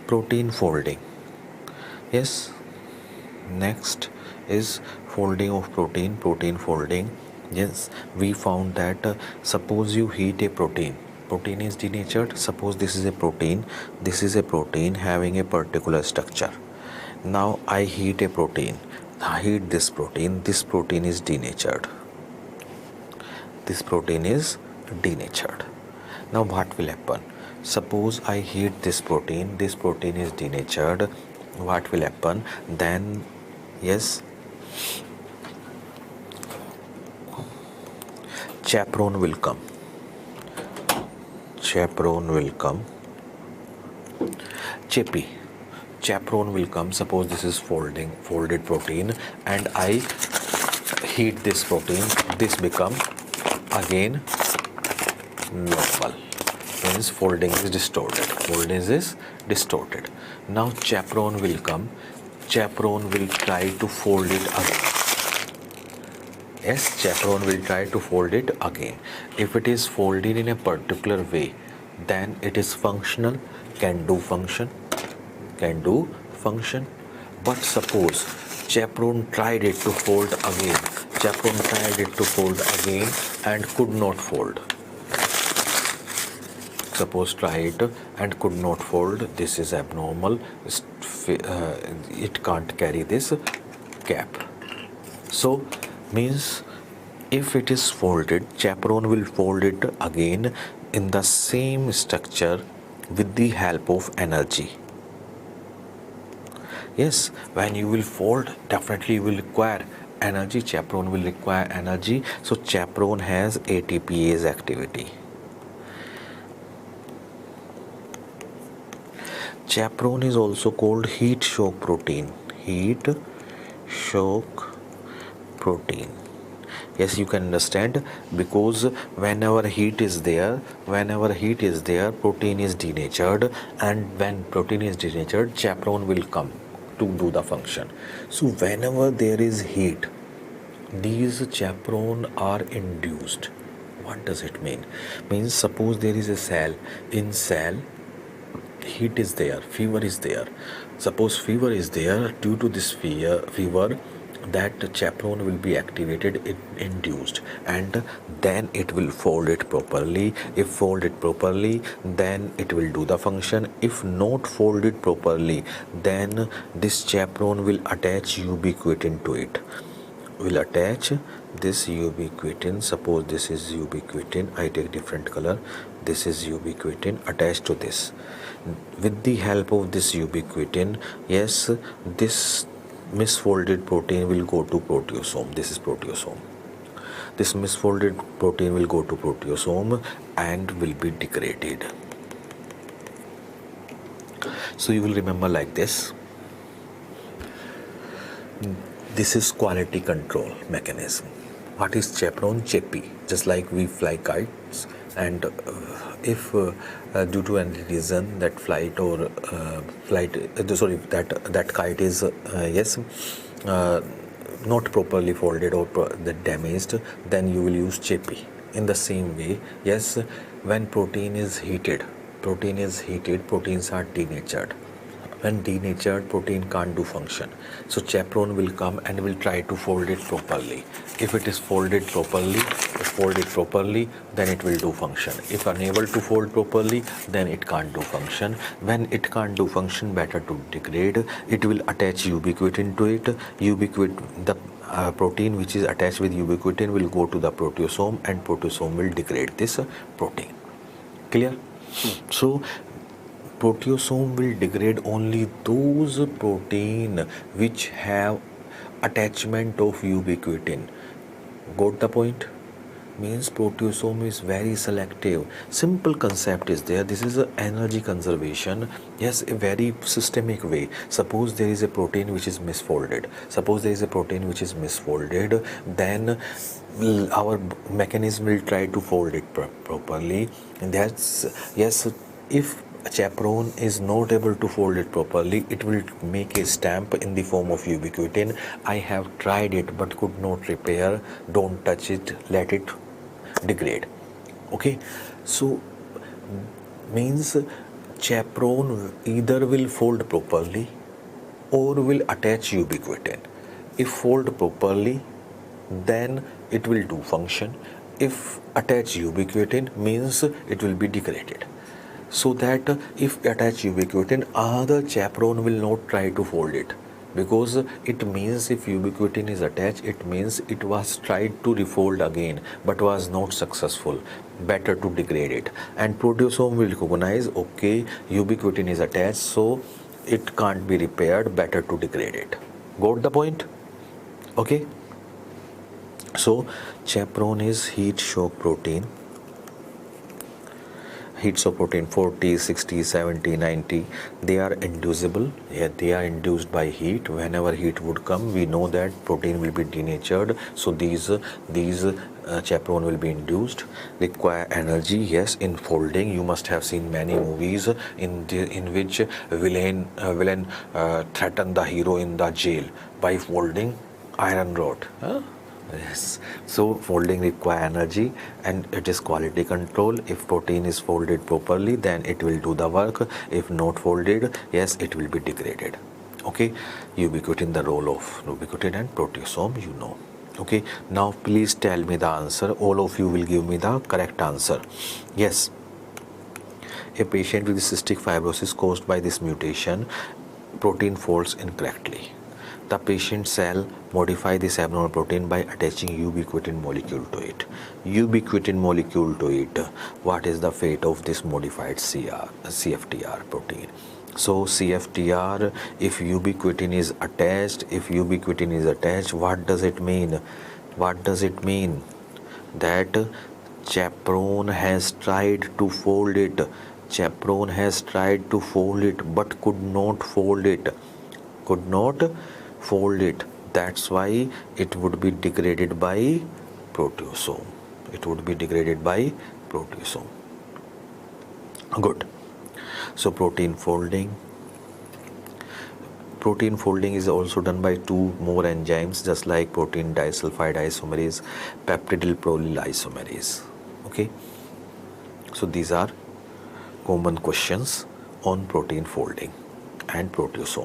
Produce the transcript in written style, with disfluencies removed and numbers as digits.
protein folding. Yes, next is folding of protein folding. Yes, we found that suppose you heat a protein is denatured. Suppose this is a protein having a particular structure. Now I heat a protein, I heat this protein is denatured, this protein is denatured. Now what will happen? Suppose I heat this protein is denatured. What will happen then? Yes, chaperone will come. Chaperone will come. Suppose this is folded protein, and I heat this protein. This become again normal. Means folding is distorted. Now chaperone will come. Chaperone will try to fold it again. Yes, chaperone will try to fold it again. If it is folded in a particular way, then it is functional, can do function. But suppose chaperone tried it to fold again and could not fold. Suppose try it and could not fold. This is abnormal. It can't carry this cap. So means if it is folded, chaperone will fold it again in the same structure with the help of energy. Yes, when you will fold, definitely you will require energy. Chaperone will require energy. So chaperone has ATPase activity. Chaperone is also called heat shock protein. Yes, you can understand, because whenever heat is there, protein is denatured, and when protein is denatured, chaperone will come to do the function. So whenever there is heat, these chaperone are induced. What does it mean? Means suppose there is a cell. In cell, heat is there, fever is there. Suppose fever is there, due to this fever, that chaperone will be activated, induced, and then it will fold it properly. If folded properly, then it will do the function. If not folded properly, then this chaperone will attach ubiquitin to it. Will attach this ubiquitin. Suppose this is ubiquitin, I take different color. This is ubiquitin attached to this. With the help of this ubiquitin, yes, this misfolded protein will go to proteasome. This is proteasome. This misfolded protein will go to proteasome and will be degraded. So you will remember like this. This is quality control mechanism. What is chaperone? Chepi. Just like we fly kites, and if due to any reason that that kite is not properly folded or damaged, then you will use chepi. In the same way, yes, when protein is heated, proteins are denatured. When denatured, protein can't do function. So chaperone will come and will try to fold it properly. If it is folded properly, then it will do function. If unable to fold properly, then it can't do function. When it can't do function, better to degrade. It will attach ubiquitin to it. The protein which is attached with ubiquitin will go to the proteasome, and proteasome will degrade this protein. Clear? So proteasome will degrade only those protein which have attachment of ubiquitin. Got the point? Means proteasome is very selective. Simple concept is there. This is a energy conservation. Yes, a very systemic way. Suppose there is a protein which is misfolded. Then our mechanism will try to fold it properly. And that's, yes, if chaperone is not able to fold it properly, it will make a stamp in the form of ubiquitin. I have tried it but could not repair. Don't touch it, let it degrade. Okay, so means chaperone either will fold properly or will attach ubiquitin. If fold properly, then it will do function. If attach ubiquitin, means it will be degraded. So that if attach ubiquitin, other chaperone will not try to fold it, because it means if ubiquitin is attached, it means it was tried to refold again but was not successful. Better to degrade it. And proteasome will recognize, okay, ubiquitin is attached, so it can't be repaired, better to degrade it. Got the point? Okay. So chaperone is heat shock protein. Heats of protein 40, 60, 70, 90, they are inducible. Yeah, they are induced by heat. Whenever heat would come, we know that protein will be denatured, so these chaperone will be induced. Require energy. Yes, in folding you must have seen many movies in which villain threaten the hero in the jail by folding iron rod. Huh? Yes. So folding require energy, and it is quality control. If protein is folded properly, then it will do the work. If not folded, yes, it will be degraded. Okay. Ubiquitin, the role of ubiquitin and proteasome, you know. Okay. Now please tell me the answer. All of you will give me the correct answer. Yes. A patient with cystic fibrosis caused by this mutation, protein folds incorrectly. The patient cell modify this abnormal protein by attaching ubiquitin molecule to it. Ubiquitin molecule to it. What is the fate of this modified CFTR protein? So CFTR, if ubiquitin is attached, what does it mean? What does it mean? That chaperone has tried to fold it. Chaperone has tried to fold it but could not fold it. Could not fold it. That's why it would be degraded by proteasome. It would be degraded by proteasome. Good. So protein folding is also done by two more enzymes, just like protein disulfide isomerase, peptidyl prolyl isomerase. Okay. So these are common questions on protein folding and proteasome.